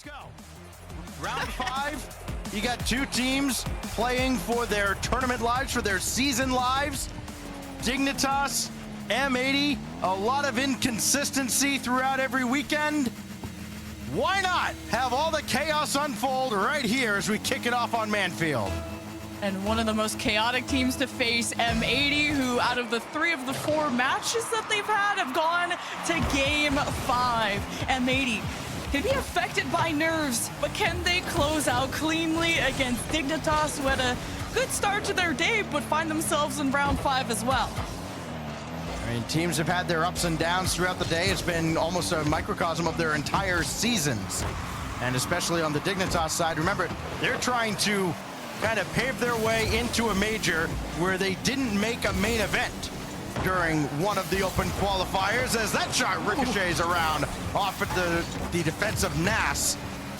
Let's go. Round 5. You got two teams playing for their tournament lives, for their season lives. Dignitas, M80, a lot of inconsistency throughout every weekend. Why not have all the chaos unfold right here as we kick it off on Manfield? And one of the most chaotic teams to face, M80, who out of the 3 of the 4 matches that they've had have gone to Game 5. M80 can be affected by nerves, but can they close out cleanly against Dignitas, who had a good start to their day, but find themselves in round 5 as well? I mean, teams have had their ups and downs throughout the day. It's been almost a microcosm of their entire seasons. And especially on the Dignitas side, remember, they're trying to kind of pave their way into a major where they didn't make a main event during one of the open qualifiers, as that shot ricochets around off at the defensive Nas.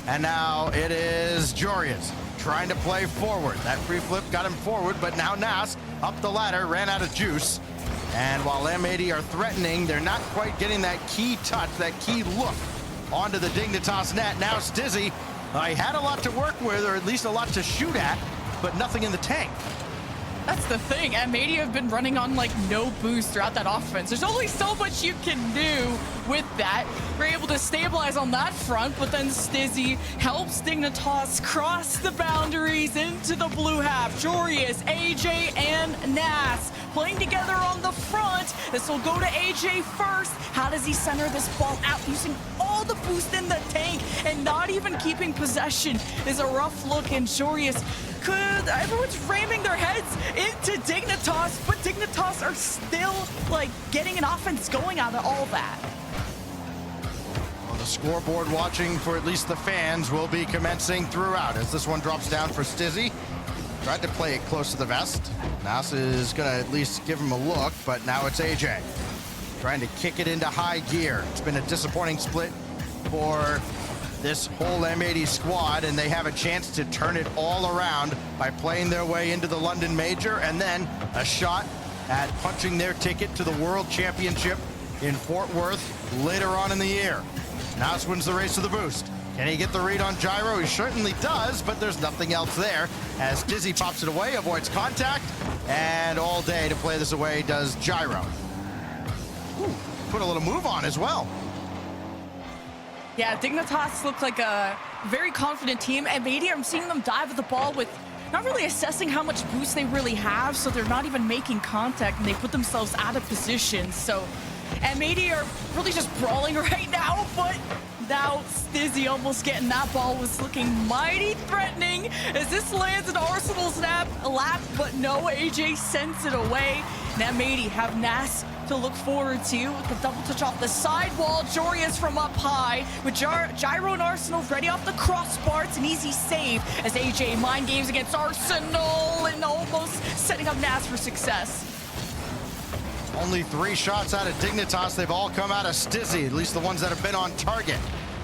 And now it is Jorius trying to play forward. That free flip got him forward, but now Nas up the ladder, ran out of juice. And while M80 are threatening, they're not quite getting that key touch, that key look onto the Dignitas net. Now Stizzy, I had a lot to work with, or at least a lot to shoot at, but nothing in the tank. That's the thing. M80 have been running on like no boost throughout that offense. There's only so much you can do with that. We're able to stabilize on that front, but then Stizzy helps Dignitas cross the boundaries into the blue half. Jorius, AJ, and Nas playing together on the front. This will go to AJ first. How does he center this ball out using all the boost in the tank and not even keeping possession is a rough look, and Jorius everyone's ramming their heads into Dignitas, but Dignitas are still like getting an offense going out of all that. Well, the scoreboard watching for at least the fans will be commencing throughout as this one drops down for Stizzy. Tried to play it close to the vest. Nas is gonna at least give him a look, but now it's AJ trying to kick it into high gear. It's been a disappointing split for this whole M80 squad, and they have a chance to turn it all around by playing their way into the London Major, and then a shot at punching their ticket to the World Championship in Fort Worth later on in the year. Nas wins the race to the boost. Can he get the read on Gyro? He certainly does, but there's nothing else there as Dizzy pops it away, avoids contact, and all day to play this away does Gyro. Ooh, put a little move on as well. Yeah, Dignitas look like a very confident team. M80, I'm seeing them dive at the ball with not really assessing how much boost they really have, so they're not even making contact, and they put themselves out of position. So M80 are really just brawling right now, but now Stizzy almost getting that ball was looking mighty threatening as this lands in Arsenal's lap, but no, AJ sends it away. And M80 have Nas to look forward to with the double touch off the sidewall. Jorius from up high with Gyro and Arsenal ready off the crossbar. It's an easy save as AJ mind games against Arsenal and almost setting up Nas for success. Only 3 shots out of Dignitas. They've all come out of Stizzy, at least the ones that have been on target.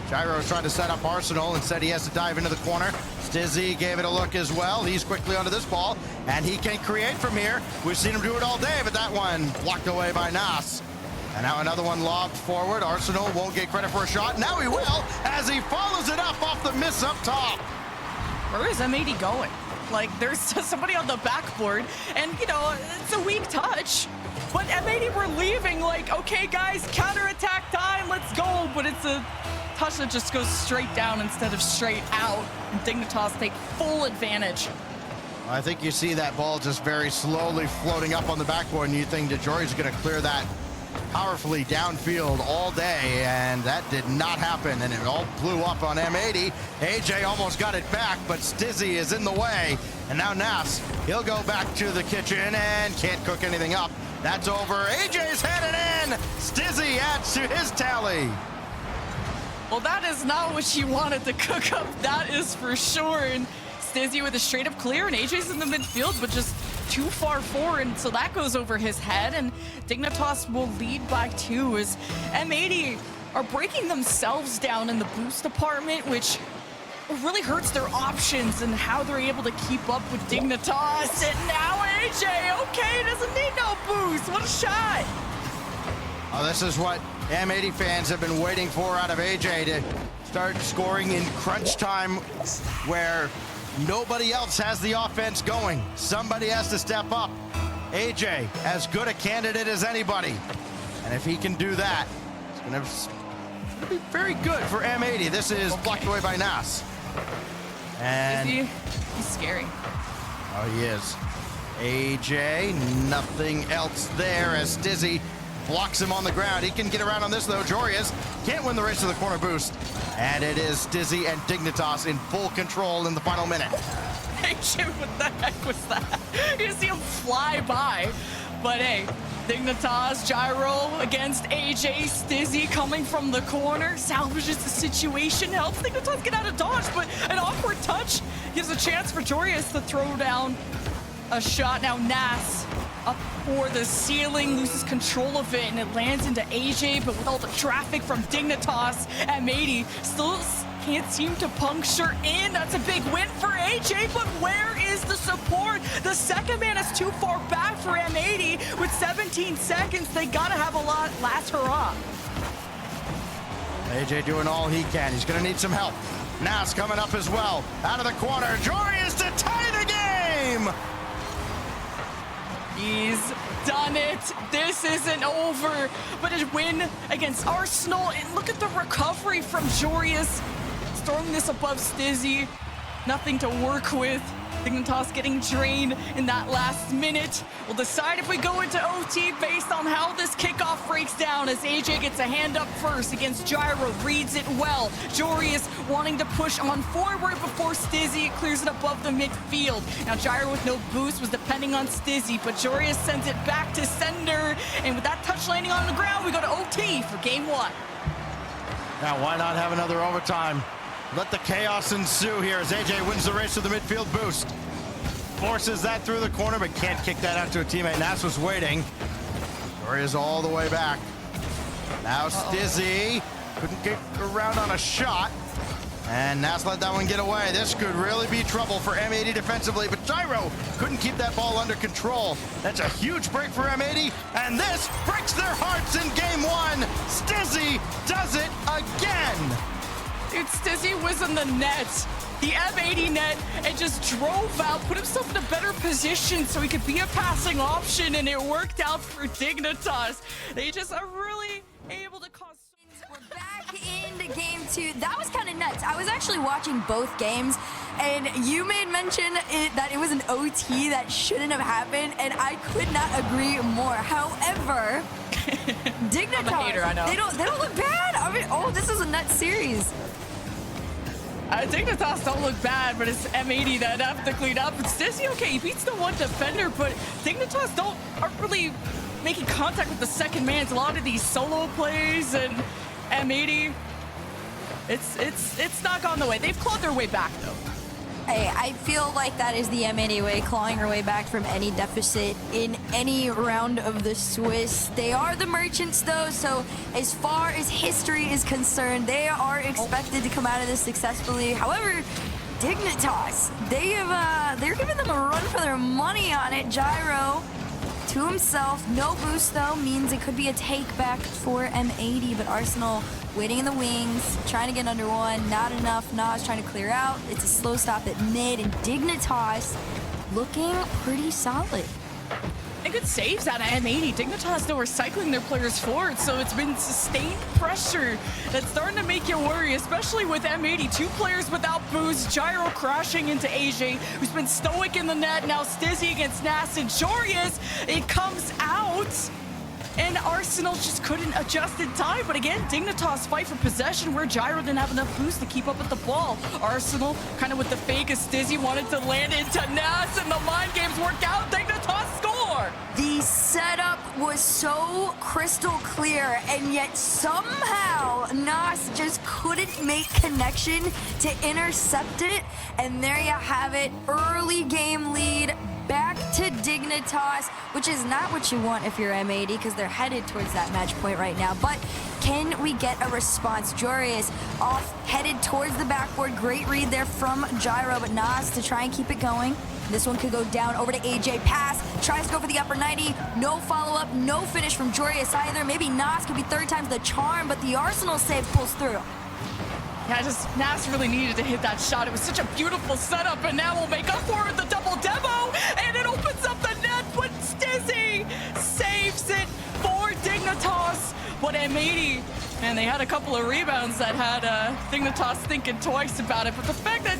Gyro's trying to set up Arsenal. Instead, he has to dive into the corner. Stizzy gave it a look as well. He's quickly onto this ball, and he can create from here. We've seen him do it all day, but that one blocked away by Nas. And now another one lobbed forward. Arsenal won't get credit for a shot. Now he will, as he follows it up off the miss up top. Where is M80 going? Like, there's somebody on the backboard, and, you know, it's a weak touch. But M80 were leaving like, okay, guys, counterattack time, let's go. But it's a touch that just goes straight down instead of straight out. And Dignitas take full advantage. I think you see that ball just very slowly floating up on the backboard, and you think that Jory's going to clear that powerfully downfield all day, and that did not happen, and it all blew up on M80. AJ almost got it back, but Stizzy is in the way, and now Nas, he'll go back to the kitchen and can't cook anything up. That's over. AJ's headed in. Stizzy adds to his tally. Well, that is not what she wanted to cook up, that is for sure. And Stizzy with a straight up clear, and AJ's in the midfield, but just too far forward, and so that goes over his head, and Dignitas will lead by 2 as M80 are breaking themselves down in the boost department, which really hurts their options and how they're able to keep up with Dignitas. And now AJ, okay, doesn't need no boost. What a shot. Oh, this is what M80 fans have been waiting for out of AJ, to start scoring in crunch time where nobody else has the offense going. Somebody has to step up. AJ, as good a candidate as anybody. And if he can do that, it's going to be very good for M80. This is blocked away by Nas. And he's scary. Oh, he is. AJ, nothing else there as Stizzy blocks him on the ground. He can get around on this, though. Jorius can't win the race to the corner boost. And it is Stizzy and Dignitas in full control in the final minute. AJ, what the heck was that? You see him fly by. But hey, Dignitas, gyro against AJ. Stizzy coming from the corner, salvages the situation, helps Dignitas get out of dodge, but an awkward touch gives a chance for Jorius to throw down a shot. Now Nas up for the ceiling, loses control of it, and it lands into AJ, but with all the traffic from Dignitas, M80 still can't seem to puncture in. That's a big win for AJ, but where is the support? The second man is too far back for M80. With 17 seconds, they gotta have a lot last hurrah. AJ doing all he can. He's gonna need some help. Nas coming up as well. Out of the corner, Jorius to tie the game! He's done it. This isn't over, but a win against Arsenal. And look at the recovery from Jorius. Throwing this above Stizzy. Nothing to work with. Dignitas getting drained in that last minute. We'll decide if we go into OT based on how this kickoff breaks down as AJ gets a hand up first against Gyro, reads it well. Jorius wanting to push on forward before Stizzy clears it above the midfield. Now Gyro with no boost was depending on Stizzy, but Jorius sends it back to sender. And with that touch landing on the ground, we go to OT for game one. Now why not have another overtime? Let the chaos ensue here as AJ wins the race to the midfield boost. Forces that through the corner, but can't kick that out to a teammate. Nas was waiting. Jorius all the way back. Now Stizzy couldn't get around on a shot. And Nas let that one get away. This could really be trouble for M80 defensively, but Gyro couldn't keep that ball under control. That's a huge break for M80, and this breaks their hearts in game one. Stizzy does it again. Dude, Stizzy was in the net, the M80 net, and just drove out, put himself in a better position so he could be a passing option, and it worked out for Dignitas. They just are really able to cause... We're back into game two. That was kind of nuts. I was actually watching both games, and you made mention that it was an OT that shouldn't have happened, and I could not agree more. However, Dignitas, I'm a hater, I know. They don't look bad. I mean, oh, this is a nuts series. Dignitas don't look bad, but it's M80 that have to clean up. It's Stizzy, okay, he beats the one defender, but Dignitas aren't really making contact with the second man. It's a lot of these solo plays, and M80, it's not gone the way. They've clawed their way back, though. Hey, I feel like that is the M80 way, clawing her way back from any deficit in any round of the Swiss. They are the merchants, though, so as far as history is concerned, they are expected to come out of this successfully. However, Dignitas, they're giving them a run for their money on it. Gyro to himself, no boost though, means it could be a take back for M80, but Arsenal waiting in the wings, trying to get under one, not enough. Nas trying to clear out. It's a slow stop at mid, and Dignitas looking pretty solid. And good saves out of M80. Dignitas, though, recycling their players forward, so it's been sustained pressure that's starting to make you worry, especially with M80. Two players without boost. Gyro crashing into AJ, who's been stoic in the net. Now Stizzy against Nas and Jorius. It comes out, and Arsenal just couldn't adjust in time. But again, Dignitas fight for possession where Gyro didn't have enough boost to keep up with the ball. Arsenal kind of with the fake as Stizzy wanted to land into Nas, and the mind games work out. Dignitas score! The setup was so crystal clear, and yet somehow Nas just couldn't make connection to intercept it. And there you have it, early game lead. Back to Dignitas, which is not what you want if you're M80, because they're headed towards that match point right now. But can we get a response? Jorius off, headed towards the backboard. Great read there from Gyro, but Nas to try and keep it going. This one could go down over to AJ. Pass, tries to go for the upper 90. No follow-up, no finish from Jorius either. Maybe Nas could be third time's the charm, but the Arsenal save pulls through. Yeah, just Nas really needed to hit that shot. It was such a beautiful setup, and now we'll make up for it with the double demo, and it opens up the net, but Stizzy saves it for Dignitas. But M80, man, they had a couple of rebounds that had Dignitas thinking twice about it, but the fact that,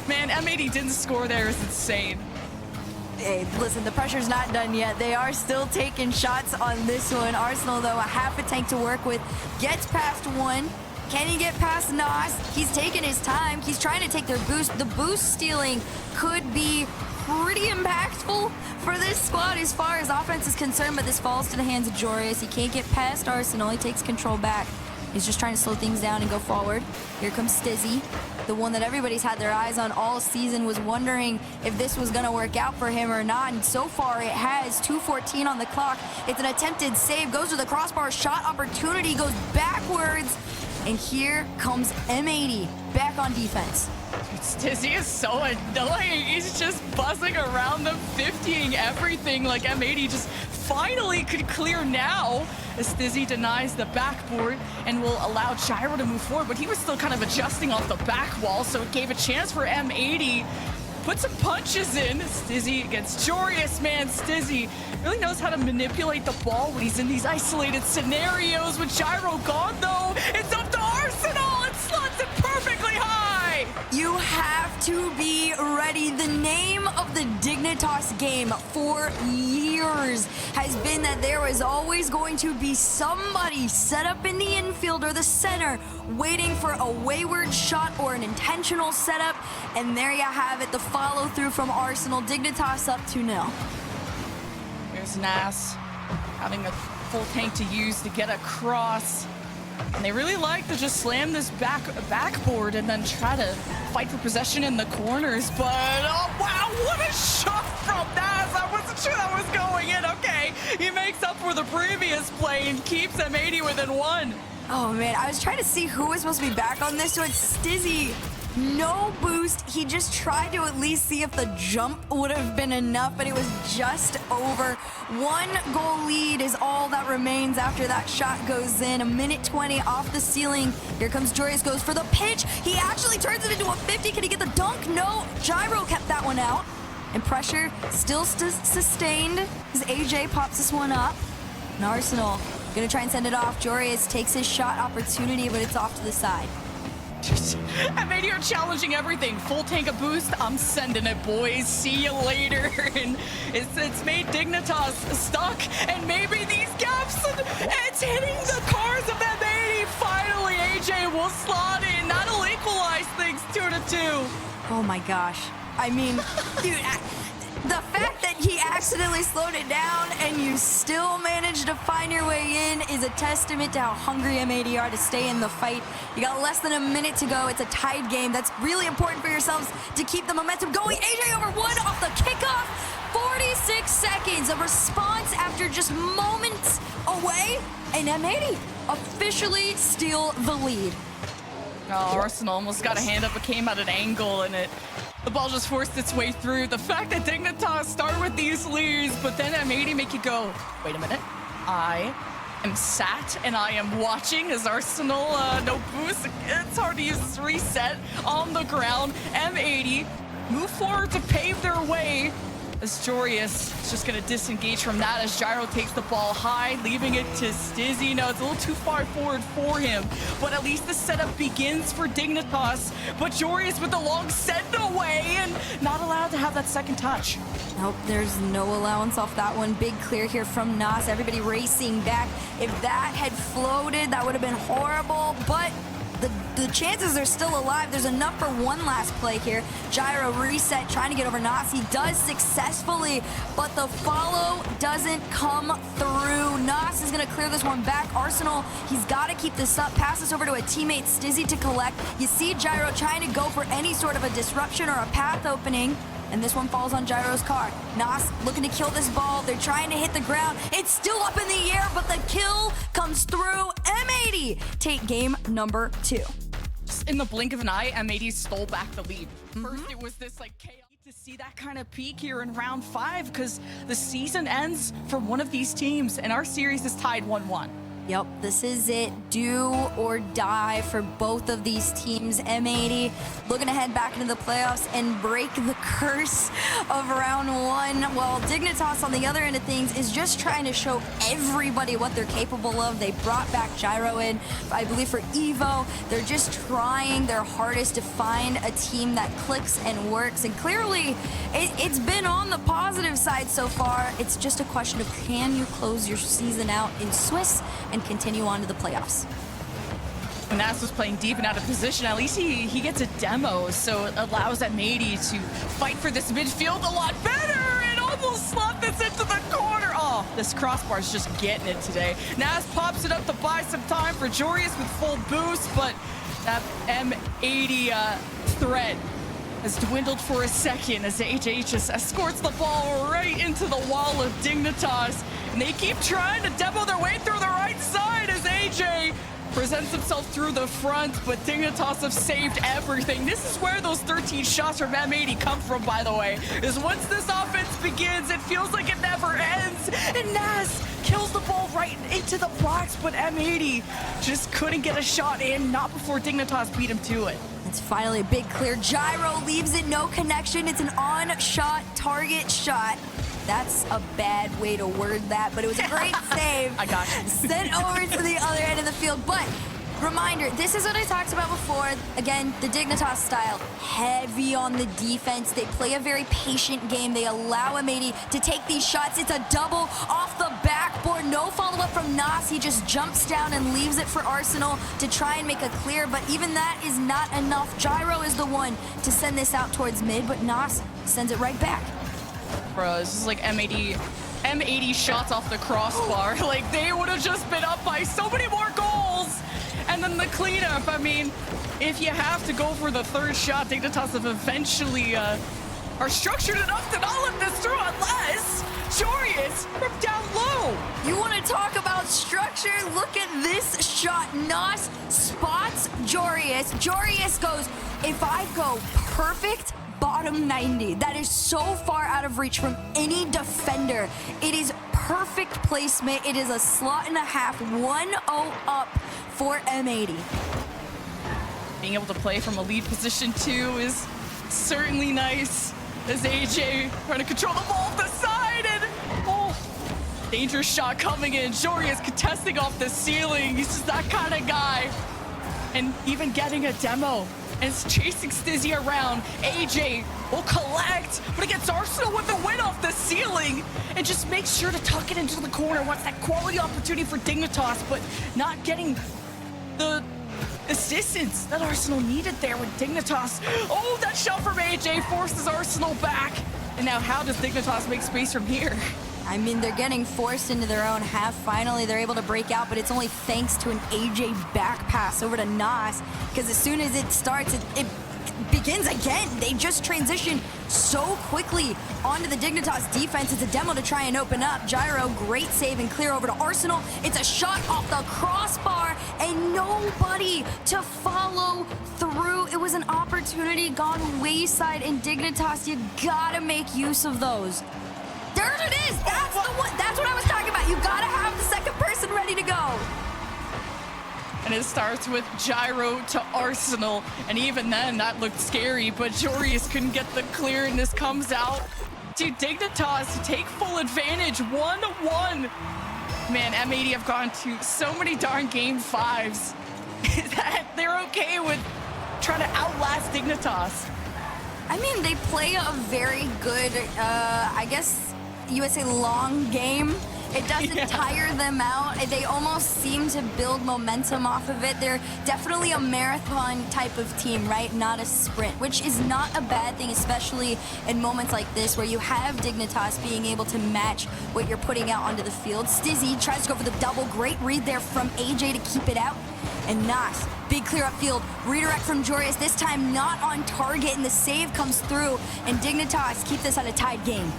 man, M80 didn't score there is insane. Hey, listen, the pressure's not done yet. They are still taking shots on this one. Arsenal, though, a half a tank to work with, gets past one. Can he get past Nas? He's taking his time. He's trying to take their boost. The boost stealing could be pretty impactful for this squad as far as offense is concerned, but this falls to the hands of Joreuz. He can't get past Arsenal. He takes control back. He's just trying to slow things down and go forward. Here comes Stizzy, the one that everybody's had their eyes on all season, was wondering if this was going to work out for him or not, and so far it has. 2:14 on the clock. It's an attempted save, goes to the crossbar, shot opportunity, goes backwards, and here comes M80 back on defense. Stizzy is so annoying. He's just buzzing around them, 50ing everything. Like M80 just finally could clear now as Stizzy denies the backboard and will allow Gyro to move forward, but he was still kind of adjusting off the back wall, so it gave a chance for M80. Put some punches in. Stizzy against Joreuz, man. Stizzy really knows how to manipulate the ball when he's in these isolated scenarios. With Gyro gone, though, it's up to Arsenal. It slots it perfectly high. You have to be ready. The name of the Dignitas game for years has been that there was always going to be somebody set up in the infield or the center waiting for a wayward shot or an intentional setup. And there you have it, the follow through from Arsenal. Dignitas up 2-0. Here's Nas having a full tank to use to get across. And they really like to just slam this backboard and then try to fight for possession in the corners. But, oh, wow, what a shot from Nas. I wasn't sure that was going in. Okay, he makes up for the previous play and keeps M80 within one. Oh, man, I was trying to see who was supposed to be back on this one. Stizzy, no boost. He just tried to at least see if the jump would have been enough, but it was just over. 1 goal lead is all that remains after that shot goes in. 1:20 off the ceiling. Here comes Joreuz, goes for the pitch. He actually turns it into a 50. Can he get the dunk? No, Gyro kept that one out. And pressure still sustained as AJ pops this one up. And Arsenal gonna try and send it off. Joreuz takes his shot opportunity, but it's off to the side. M80 are challenging everything. Full tank of boost. I'm sending it, boys. See you later. And it's made Dignitas stuck. And maybe these gaps, it's hitting the cars of M80. Finally, AJ will slot in. That'll equalize things 2-2. Oh my gosh. I mean, dude, the fact that he accidentally slowed it down and you still managed to find your way in is a testament to how hungry M80 are to stay in the fight. You got less than a minute to go. It's a tied game. That's really important for yourselves to keep the momentum going. AJ over 1 off the kickoff. 46 seconds of response after just moments away. And M80 officially steal the lead. Oh, Arsenal almost got a hand up. It came at an angle, and the ball just forced its way through. The fact that Dignitas start with these leads, but then M80 make you go, wait a minute. I am sat and I am watching as Arsenal, no boost. It's hard to use this reset on the ground. M80 move forward to pave their way as Joreuz is just going to disengage from that as Gyro takes the ball high, leaving it to Stizzy. No, it's a little too far forward for him, but at least the setup begins for Dignitas. But Joreuz with the long send away and not allowed to have that second touch. Nope, there's no allowance off that one. Big clear here from Nas. Everybody racing back. If that had floated, that would have been horrible, but the chances are still alive. There's enough for one last play here. Gyro reset, trying to get over Nas. He does successfully, but the follow doesn't come through. Nas is going to clear this one back. Arsenal, he's got to keep this up. Pass this over to a teammate, Stizzy, to collect. You see Gyro trying to go for any sort of a disruption or a path opening, and this one falls on Gyro's car. Nas looking to kill this ball. They're trying to hit the ground. It's still up in the air, but the kill comes through. M80 take game number 2. Just in the blink of an eye, M80 stole back the lead. First, it was this like chaos. To see that kind of peak here in round 5, because the season ends for one of these teams, and our series is tied 1-1. Yep, this is it. Do or die for both of these teams. M80 looking to head back into the playoffs and break the curse of round one. While Dignitas on the other end of things is just trying to show everybody what they're capable of. They brought back Gyro in, I believe, for Evo. They're just trying their hardest to find a team that clicks and works. And clearly, it's been on the positive side so far. It's just a question of, can you close your season out in Swiss and continue on to the playoffs? When Nas was playing deep and out of position, at least he gets a demo, so it allows M80 to fight for this midfield a lot better and almost slot this into the corner. Oh, this crossbar's just getting it today. Nas pops it up to buy some time for Jorius with full boost, but that M80 threat has dwindled for a second as AJ just escorts the ball right into the wall of Dignitas. And they keep trying to demo their way through the right side as AJ presents himself through the front, but Dignitas have saved everything. This is where those 13 shots from M80 come from, by the way, is once this offense begins, it feels like it never ends. And Nas kills the ball right into the box, but M80 just couldn't get a shot in, not before Dignitas beat him to it. It's finally a big clear. Gyro leaves it, no connection. It's an on-shot target shot. That's a bad way to word that, but it was a great save. I got you. Sent over to the other end of the field. But reminder, this is what I talked about before. Again, the Dignitas style, heavy on the defense. They play a very patient game. They allow M80 to take these shots. It's a double off the backboard. No follow-up from Nas. He just jumps down and leaves it for Arsenal to try and make a clear, but even that is not enough. Gyro is the one to send this out towards mid, but Nas sends it right back. Bro, this is like M80 shots off the crossbar. Like, they would have just been up by so many more goals. And then the cleanup, I mean, if you have to go for the third shot, Dignitas have eventually are structured enough to not let this through unless Jorius from down low. You want to talk about structure? Look at this shot. Nas spots Jorius. Jorius goes, if I go perfect, bottom 90. That is so far out of reach from any defender. It is perfect placement. It is a slot and a half, 1-0 up for M80. Being able to play from a lead position too is certainly nice. As AJ trying to control the ball off the side, and dangerous shot coming in. Jorius contesting off the ceiling. He's just that kind of guy. And even getting a demo. And it's chasing Stizzy around. AJ will collect, but it gets Arsenal with the win off the ceiling. And just makes sure to tuck it into the corner. Wants that quality opportunity for Dignitas, but not getting the assistance that Arsenal needed there with Dignitas. Oh, that shot from AJ forces Arsenal back. And now how does Dignitas make space from here? I mean, they're getting forced into their own half. Finally, they're able to break out, but it's only thanks to an AJ back pass over to Nas, because as soon as it starts, it begins again. They just transition so quickly onto the Dignitas defense. It's a demo to try and open up. Gyro, great save and clear over to Arsenal. It's a shot off the crossbar and nobody to follow through. It was an opportunity gone wayside in Dignitas. You gotta make use of those. There it is. That's the one. That's what I was talking about. You gotta have the second person ready to go. And it starts with Gyro to Arsenal. And even then, that looked scary, but Jorius couldn't get the clear, and this comes out to Dignitas to take full advantage. 1-1. Man, M80 have gone to so many darn game 5s that they're okay with trying to outlast Dignitas. I mean, they play a very good, I guess you would say, long game. It doesn't tire them out. They almost seem to build momentum off of it. They're definitely a marathon type of team, right? Not a sprint, which is not a bad thing, especially in moments like this where you have Dignitas being able to match what you're putting out onto the field. Stizzy tries to go for the double. Great read there from AJ to keep it out. And Nas, big clear upfield, redirect from Jorius, this time not on target, and the save comes through, and Dignitas keep this at a tied game.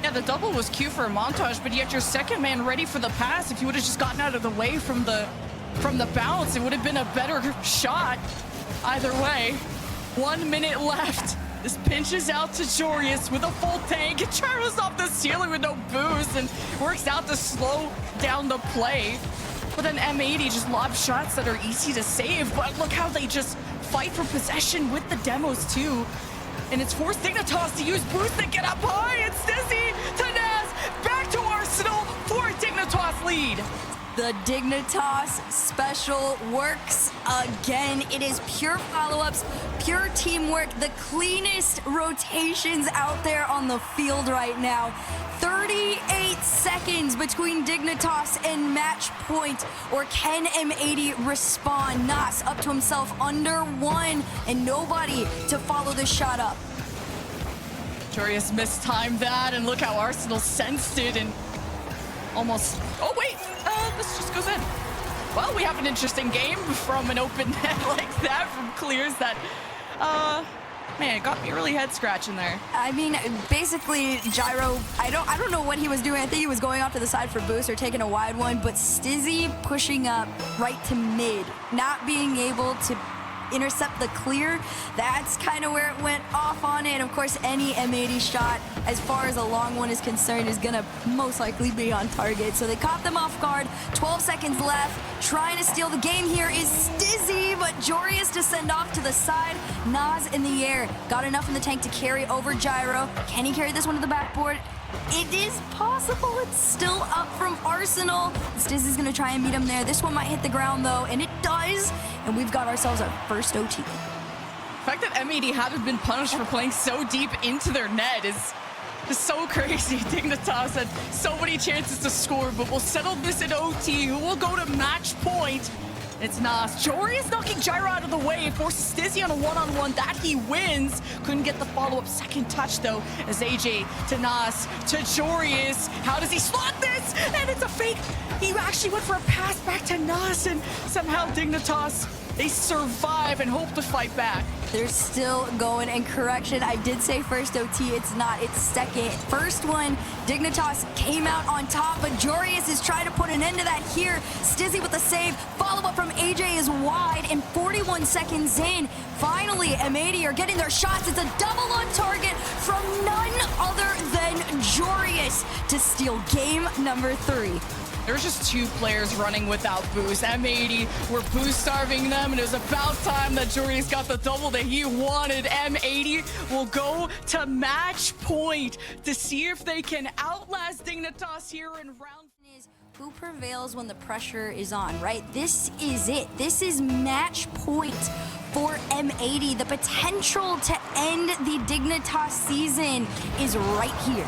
Yeah, the double was cute for a montage, but yet your second man ready for the pass. If you would have just gotten out of the way from the bounce, it would have been a better shot. Either way, 1 minute left. This pinches out to Jorius with a full tank. It travels off the ceiling with no boost and works out to slow down the play. But then M80 just lob shots that are easy to save. But look how they just fight for possession with the demos too. And it's forced Dignitas to use boost and get up high. It's Stizzy to Naz, back to Arsenal for a Dignitas lead. The Dignitas special works again. It is pure follow-ups, pure teamwork, the cleanest rotations out there on the field right now. 38 seconds between Dignitas and match point, or can M80 respond? Nas up to himself under one, and nobody to follow the shot up. Jorius mistimed that, and look how Arsenal sensed it and almost, oh wait, this just goes in. Well, we have an interesting game from an open net like that from clears that, man, it got me really head scratching there. I mean, basically, Gyro, I don't know what he was doing. I think he was going off to the side for boost or taking a wide one, but Stizzy pushing up right to mid, not being able to intercept the clear, that's kind of where it went off on it. And of course, any M80 shot, as far as a long one is concerned, is gonna most likely be on target. So they caught them off guard. 12 seconds left. Trying to steal the game here is Stizzy, but Jorius to send off to the side. Nas in the air. Got enough in the tank to carry over Gyro. Can he carry this one to the backboard? It is possible. It's still up from Arsenal. Stizzy's gonna try and meet him there. This one might hit the ground though, and it does. And we've got ourselves our first OT. The fact that M80 hadn't been punished for playing so deep into their net is so crazy. Dignitas had so many chances to score, but we'll settle this in OT. Who will go to match point? It's Nas. Jorius knocking Gyro out of the way. Forces Stizzy on a one-on-one. That he wins. Couldn't get the follow-up second touch, though, as AJ to Nas to Jorius. How does he slot this? And it's a fake. He actually went for a pass back to Nas, and somehow Dignitas, they survive and hope to fight back. They're still going, and correction, I did say first OT, it's not, it's second. First one, Dignitas came out on top, but Jorius is trying to put an end to that here. Stizzy with the save, follow-up from AJ is wide, and 41 seconds in, finally, M80 are getting their shots. It's a double on target from none other than Jorius to steal game number 3. There's just two players running without boost. M80 were boost starving them, and it was about time that Jorius got the double that he wanted. M80 will go to match point to see if they can outlast Dignitas here in round. Who prevails when the pressure is on, right? This is it. This is match point for M80. The potential to end the Dignitas season is right here.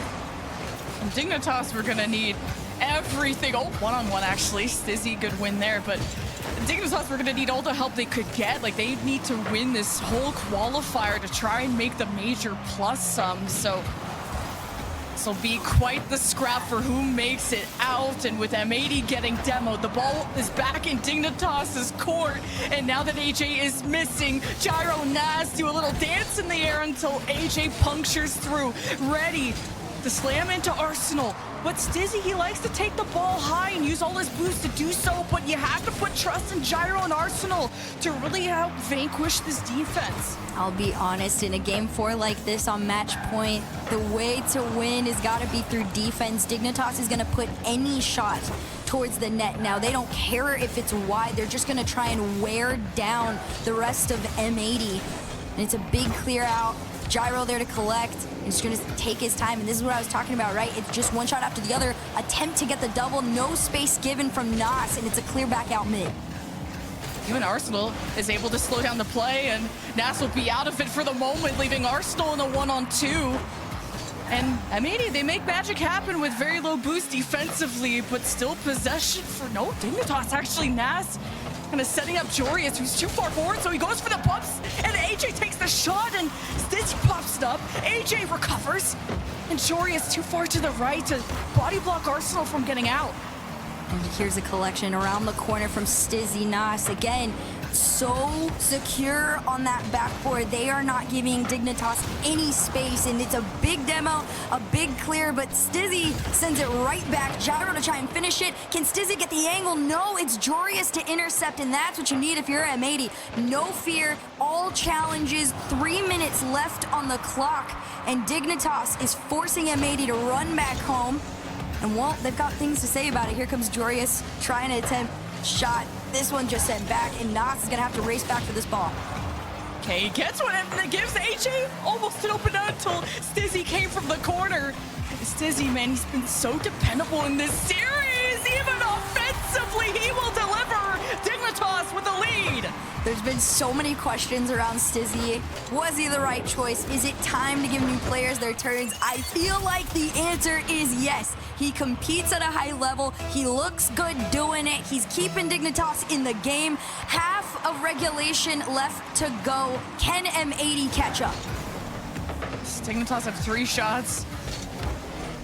From Dignitas, we're gonna need everything. Oh, one-on-one actually. Stizzy, good win there, but Dignitas were gonna need all the help they could get. Like, they need to win this whole qualifier to try and make the major plus sum. So this will be quite the scrap for who makes it out. And with M80 getting demoed, the ball is back in Dignitas's court. And now that AJ is missing, Gyro and Naz do a little dance in the air until AJ punctures through, ready to slam into Arsenal. But Stizzy, he likes to take the ball high and use all his boost to do so, but you have to put trust in Gyro and Arsenal to really help vanquish this defense. I'll be honest, in a game 4 like this on match point, the way to win has got to be through defense. Dignitas is going to put any shot towards the net now. They don't care if it's wide. They're just going to try and wear down the rest of M80. And it's a big clear out. Gyro there to collect. He's going to take his time, and this is what I was talking about, right? It's just one shot after the other. Attempt to get the double, no space given from Nas, and it's a clear back out mid. Even Arsenal is able to slow down the play, and Nas will be out of it for the moment, leaving Arsenal in a 1-on-2. And M80, they make magic happen with very low boost defensively, but still possession for no Dignitas. Actually, Nas kind of setting up Jorius, who's too far forward, so he goes for the bumps, and AJ takes the shot, and Stitch pops it up. AJ recovers, and Jorius too far to the right to body block Arsenal from getting out. And here's a collection around the corner from Stizzy. Nas again, so secure on that backboard. They are not giving Dignitas any space, and it's a big demo, a big clear, but Stizzy sends it right back. Gyro to try and finish it. Can Stizzy get the angle? No, it's Jorius to intercept, and that's what you need if you're M80. No fear, all challenges, 3 minutes left on the clock, and Dignitas is forcing M80 to run back home. And well, they've got things to say about it. Here comes Jorius trying to attempt shot. This one just sent back, and Nas is gonna have to race back for this ball. Okay, he gets one and gives AJ almost an open out until Stizzy came from the corner. Stizzy, man, he's been so dependable in this series. Even offensively, he will deliver. Dignitas with the lead. There's been so many questions around Stizzy. Was he the right choice? Is it time to give new players their turns? I feel like the answer is yes. He competes at a high level. He looks good doing it. He's keeping Dignitas in the game. Half of regulation left to go. Can M80 catch up? Dignitas have 3 shots,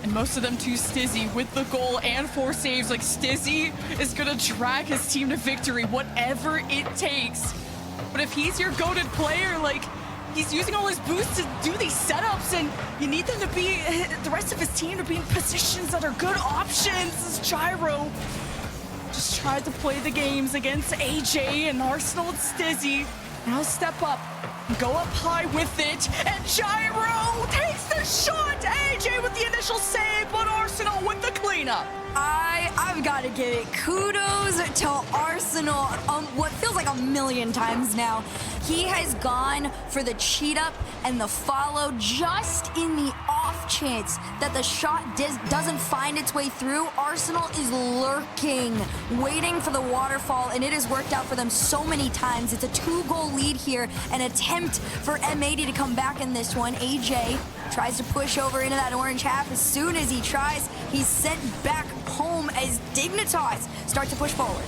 and most of them to Stizzy with the goal and 4 saves. Like, Stizzy is gonna drag his team to victory, whatever it takes. But if he's your goated player, like, he's using all his boosts to do these setups, and you need them to be, the rest of his team to be in positions that are good options. This Gyro just tried to play the games against AJ and Arsenal and Stizzy. Now step up, go up high with it, and Gyro takes the shot. AJ with the initial save, but Arsenal with the cleanup. I've got to give it kudos to Arsenal what feels like a million times now. He has gone for the cheat up and the follow just in the off chance that the shot doesn't find its way through. Arsenal is lurking, waiting for the waterfall, and it has worked out for them so many times. It's a 2-goal lead here, an attempt for M80 to come back in this one. AJ tries to push over into that orange half. As soon as he tries, he's sent back home as Dignitas start to push forward.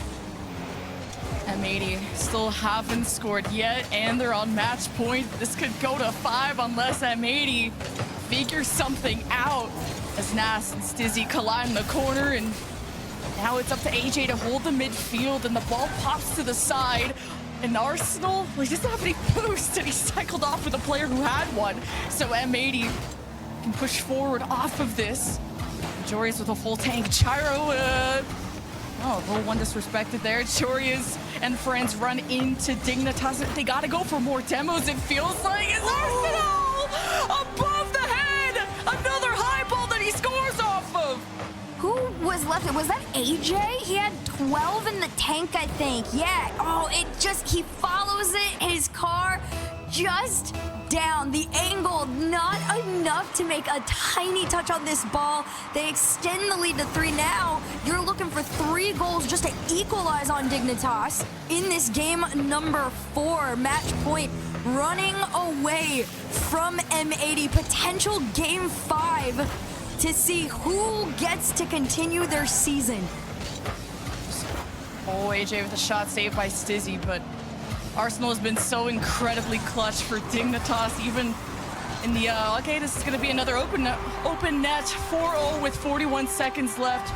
M80 still haven't scored yet, and they're on match point. This could go to 5 unless M80 figures something out. As Nas and Stizzy collide in the corner, and now it's up to AJ to hold the midfield, and the ball pops to the side. And Arsenal, well, he doesn't have any boost, and he cycled off with a player who had one. So M80 can push forward off of this. Joreuz with a full tank. Gyro, oh, little one disrespected there. Joreuz and friends run into Dignitas. They gotta go for more demos, it feels like. It's Arsenal above the head. Another high ball that he scores off of. Who was left? Was that AJ? He had 12 in the tank, I think. Yeah. Oh, he follows it. His car just down. The angle, not enough to make a tiny touch on this ball. They extend the lead to 3 now. You're looking for 3 goals just to equalize on Dignitas in this game number 4. Match point running away from M80. Potential game 5 to see who gets to continue their season. Oh, AJ with a shot saved by Stizzy, but Arsenal has been so incredibly clutch for Dignitas, even in the, okay, this is gonna be another open net, 4-0 with 41 seconds left.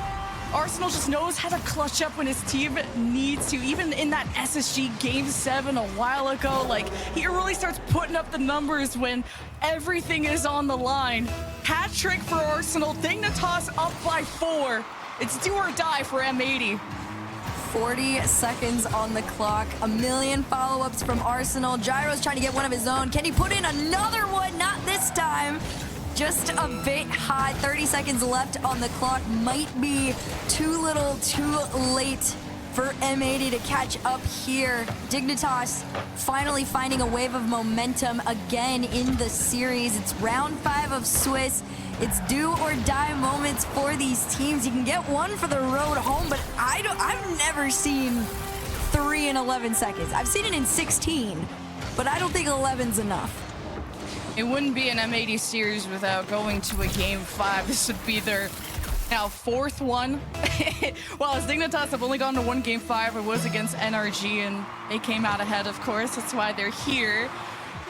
Arsenal just knows how to clutch up when his team needs to. Even in that SSG Game 7 a while ago, like, he really starts putting up the numbers when everything is on the line. Hat trick for Arsenal. Dignitas up by 4. It's do or die for M80. 40 seconds on the clock. A million follow-ups from Arsenal. Gyro's trying to get one of his own. Can he put in another one? Not this time. Just a bit high. 30 seconds left on the clock. Might be too little, too late for M80 to catch up here. Dignitas finally finding a wave of momentum again in the series. It's round 5 of Swiss. It's do or die moments for these teams. You can get one for the road home, but I've never seen 3 in 11 seconds. I've seen it in 16, but I don't think 11's enough. It wouldn't be an M80 series without going to a Game 5. This would be their now 4th one. Well, as Dignitas have only gone to 1 Game 5, it was against NRG, and they came out ahead, of course. That's why they're here.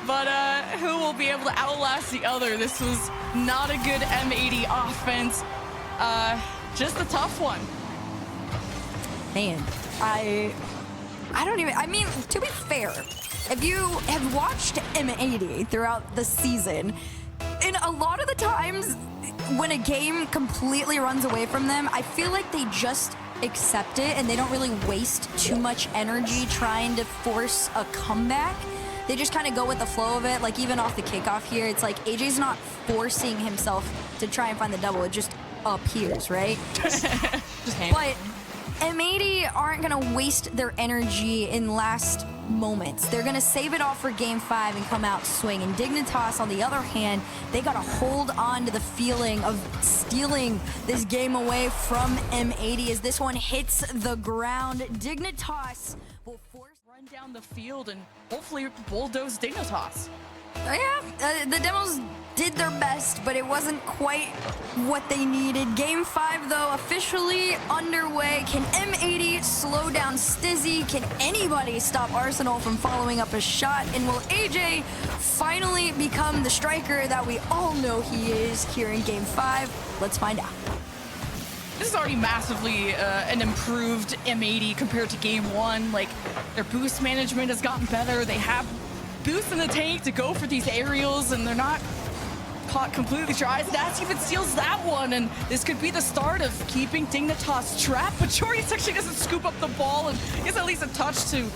But who will be able to outlast the other? This was not a good M80 offense. Just a tough one. Man, I mean, to be fair, if you have watched M80 throughout the season, in a lot of the times when a game completely runs away from them, I feel like they just accept it and they don't really waste too much energy trying to force a comeback. They just kind of go with the flow of it. Like, even off the kickoff here, it's like AJ's not forcing himself to try and find the double. It just appears, right? Just But M80 aren't gonna waste their energy in last moments. They're gonna save it all for game 5 and come out swinging. Dignitas, on the other hand, they gotta hold on to the feeling of stealing this game away from M80 as this one hits the ground. Dignitas will force Run down the field and hopefully bulldoze Dignitas. Yeah, the demos did their best, but it wasn't quite what they needed. Game 5, though, officially underway. Can M80 slow down Stizzy? Can anybody stop Arsenal from following up a shot? And will AJ finally become the striker that we all know he is here in Game 5? Let's find out. This is already massively an improved M80 compared to game 1. Like, their boost management has gotten better. They have boost in the tank to go for these aerials, and they're not caught completely dry. Nats even steals that one, and this could be the start of keeping Dignitas trapped. But Jorius actually doesn't scoop up the ball and gets at least a touch to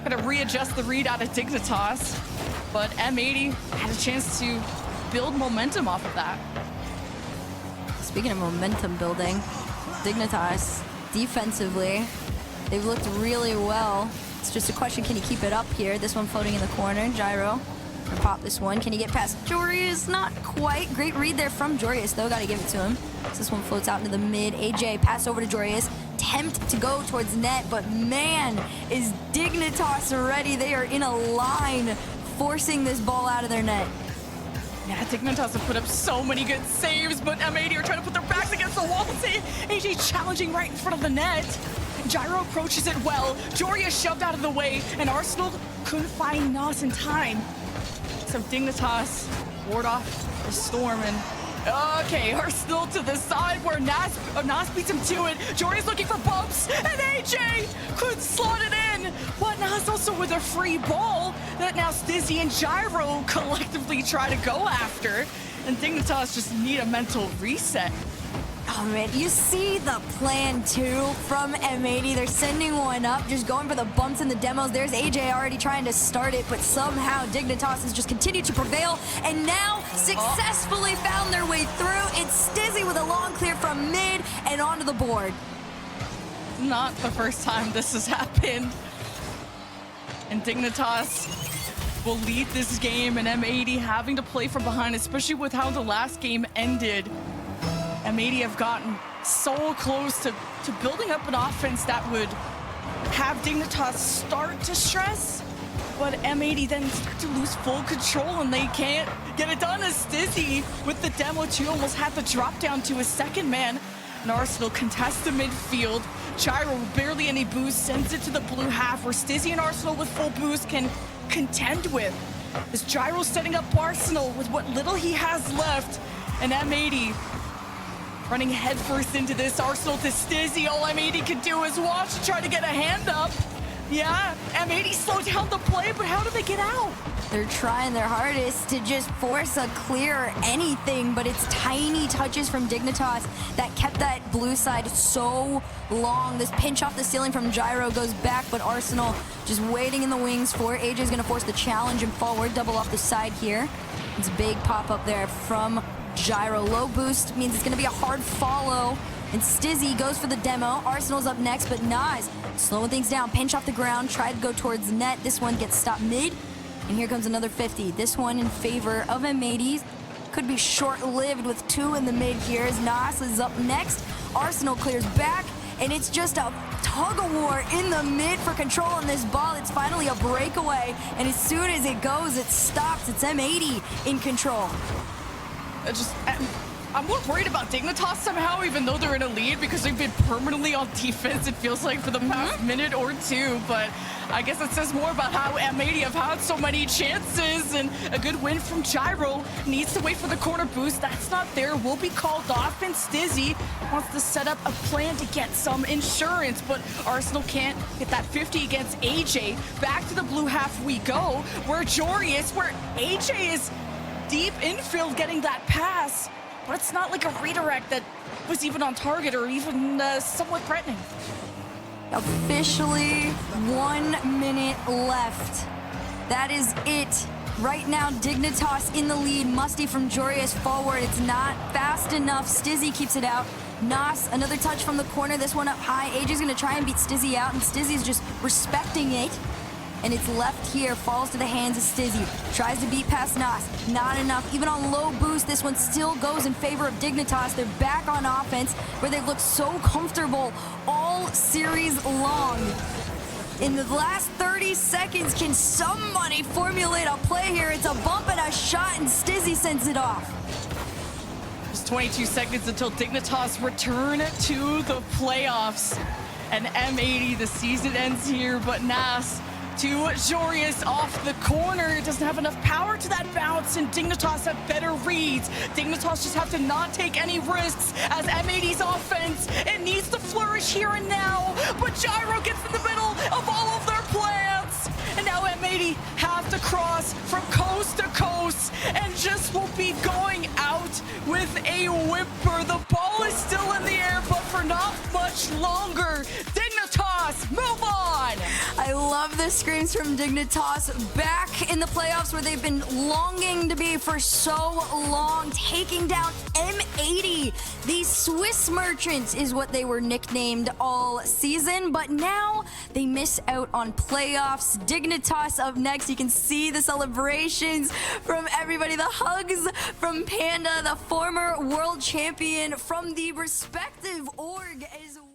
kind of readjust the read out of Dignitas. But M80 had a chance to build momentum off of that. Speaking of momentum building, Dignitas, defensively, they've looked really well. It's just a question, can he keep it up here? This one floating in the corner, Gyro. Gonna pop this one. Can he get past Jorius? Not quite. Great read there from Jorius, though. Gotta give it to him. So this one floats out into the mid. AJ, pass over to Jorius. Tempt to go towards net, but man, is Dignitas ready. They are in a line, forcing this ball out of their net. Yeah, Dignitas have put up so many good saves, but M80 are trying to put their backs against the wall. AJ challenging right in front of the net. Gyro approaches it well. Jorius shoved out of the way, and Arsenal couldn't find Nas in time. So Dignitas ward off the storm, and okay, Arsenal to the side where Nas beats him to it. Jorius looking for bumps, and AJ couldn't slot it in. But Nas also with a free ball that now Stizzy and Gyro collectively try to go after, and Dignitas just need a mental reset. Oh man, you see the plan too from M80. They're sending one up, just going for the bumps in the demos. There's AJ already trying to start it, but somehow Dignitas has just continued to prevail and now successfully found their way through. It's Stizzy with a long clear from mid and onto the board. Not the first time this has happened. And Dignitas will lead this game, and M80 having to play from behind, especially with how the last game ended. M80 have gotten so close to building up an offense that would have Dignitas start to stress, but M80 then start to lose full control and they can't get it done as Stizzy with the demo 2 almost had to drop down to his second man. And Arsenal contest the midfield. Gyro with barely any boost sends it to the blue half where Stizzy and Arsenal with full boost can contend with. As Gyro setting up Arsenal with what little he has left, and M80 running headfirst into this. Arsenal to Stizzy. All M80 can do is watch and try to get a hand up. Yeah, M80 slowed down the play, but how do they get out? They're trying their hardest to just force a clear or anything, but it's tiny touches from Dignitas that kept that blue side so long. This pinch off the ceiling from Gyro goes back, but Arsenal just waiting in the wings for it. AJ's gonna force the challenge and forward, double off the side here. It's a big pop up there from Gyro. Low boost means it's gonna be a hard follow, and Stizzy goes for the demo. Arsenal's up next, but Nas slowing things down. Pinch off the ground, tried to go towards net. This one gets stopped mid, and here comes another 50. This one in favor of M80. Could be short-lived with 2 in the mid here as Nas is up next. Arsenal clears back, and it's just a tug-of-war in the mid for control on this ball. It's finally a breakaway, and as soon as it goes, it stops. It's M80 in control. I'm more worried about Dignitas somehow, even though they're in a lead, because they've been permanently on defense, it feels like, for the past minute or two. But I guess it says more about how M80 have had so many chances, and a good win from Gyro. Needs to wait for the corner boost. That's not there. Will be called off, and Stizzy wants to set up a plan to get some insurance, but Arsenal can't get that 50 against AJ. Back to the blue half we go, where Jorius, where AJ is deep infield getting that pass, but it's not like a redirect that was even on target or even somewhat threatening. Officially 1 minute left. That is it. Right now, Dignitas in the lead. Musty from Jorius forward. It's not fast enough. Stizzy keeps it out. Nas, another touch from the corner, this one up high. AJ's gonna try and beat Stizzy out, and Stizzy's just respecting it. And it's left here, falls to the hands of Stizzy. Tries to beat past Nas, not enough. Even on low boost, this one still goes in favor of Dignitas. They're back on offense, where they've looked so comfortable all series long. In the last 30 seconds, can somebody formulate a play here? It's a bump and a shot, and Stizzy sends it off. Just 22 seconds until Dignitas return to the playoffs. And M80, the season ends here, but Nas to Jorius off the corner. Doesn't have enough power to that bounce, and Dignitas have better reads. Dignitas just have to not take any risks as M80's offense. It needs to flourish here and now, but Gyro gets in the middle of all of their plans. And now M80 have to cross from coast to coast and just will be going out with a whimper. The ball is still in the air, but for not much longer. Dignitas, move on! I love the screams from Dignitas, back in the playoffs where they've been longing to be for so long, taking down M80. The Swiss Merchants is what they were nicknamed all season, but now they miss out on playoffs. Dignitas up next. You can see the celebrations from everybody, the hugs from Panda, the former world champion from the respective org as well.